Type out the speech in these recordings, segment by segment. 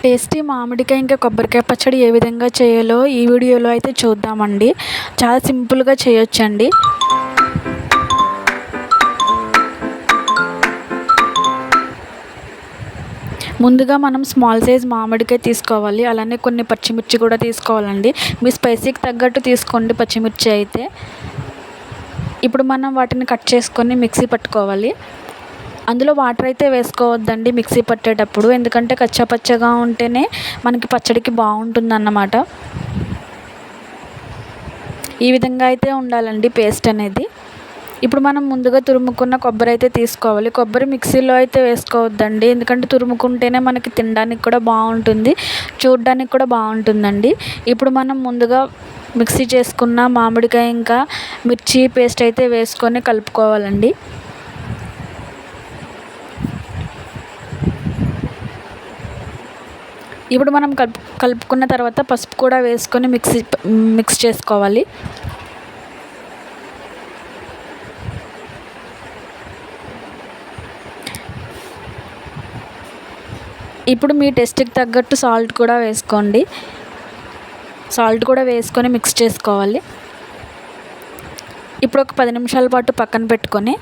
Tasty మామిడికాయ ఇంకా కొబ్బరికాయ పచ్చడి ఏ విధంగా చేయాలో ఈ వీడియోలో అయితే చూద్దామండి. చాలా సింపుల్గా చేయొచ్చండి. ముందుగా మనం స్మాల్ సైజ్ మామిడికాయ తీసుకోవాలి. అలానే కొన్ని పచ్చిమిర్చి కూడా తీసుకోవాలండి. మీ స్పైసీకి తగ్గట్టు తీసుకోండి పచ్చిమిర్చి అయితే. ఇప్పుడు మనం వాటిని కట్ చేసుకొని మిక్సీ పట్టుకోవాలి. అందులో వాటర్ అయితే వేసుకోవద్దండి మిక్సీ పట్టేటప్పుడు, ఎందుకంటే కచ్చాపచ్చగా ఉంటేనే మనకి పచ్చడికి బాగుంటుందన్నమాట. ఈ విధంగా అయితే ఉండాలండి పేస్ట్ అనేది. ఇప్పుడు మనం ముందుగా తురుముకున్న కొబ్బరి అయితే తీసుకోవాలి. కొబ్బరి మిక్సీలో అయితే వేసుకోవద్దండి, ఎందుకంటే తురుముకుంటేనే మనకి తినడానికి కూడా బాగుంటుంది, చూడడానికి కూడా బాగుంటుందండి. ఇప్పుడు మనం ముందుగా మిక్సీ చేసుకున్న మామిడికాయ ఇంకా మిర్చి పేస్ట్ అయితే వేసుకొని కలుపుకోవాలండి. ఇప్పుడు మనం కలుపుకున్న తర్వాత పసుపు కూడా వేసుకొని మిక్స్ చేసుకోవాలి. ఇప్పుడు మీ టేస్ట్కి తగ్గట్టు సాల్ట్ కూడా వేసుకోండి. సాల్ట్ కూడా వేసుకొని మిక్స్ చేసుకోవాలి. ఇప్పుడు ఒక 10 నిమిషాల పాటు పక్కన పెట్టుకొని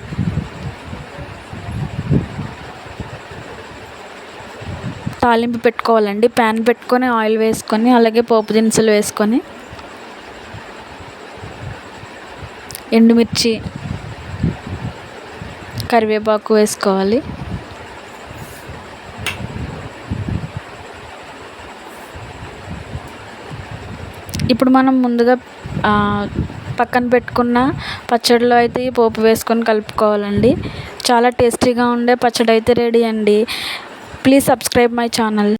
తాలింపు పెట్టుకోవాలండి. ప్యాన్ పెట్టుకొని ఆయిల్ వేసుకొని అలాగే పోపు దినుసులు వేసుకొని ఎండుమిర్చి, కరివేపాకు వేసుకోవాలి. ఇప్పుడు మనం ముందుగా పక్కన పెట్టుకున్న పచ్చడిలో అయితే ఈ పోపు వేసుకొని కలుపుకోవాలండి. చాలా టేస్టీగా ఉండే పచ్చడి అయితే రెడీ అండి. Please subscribe my channel.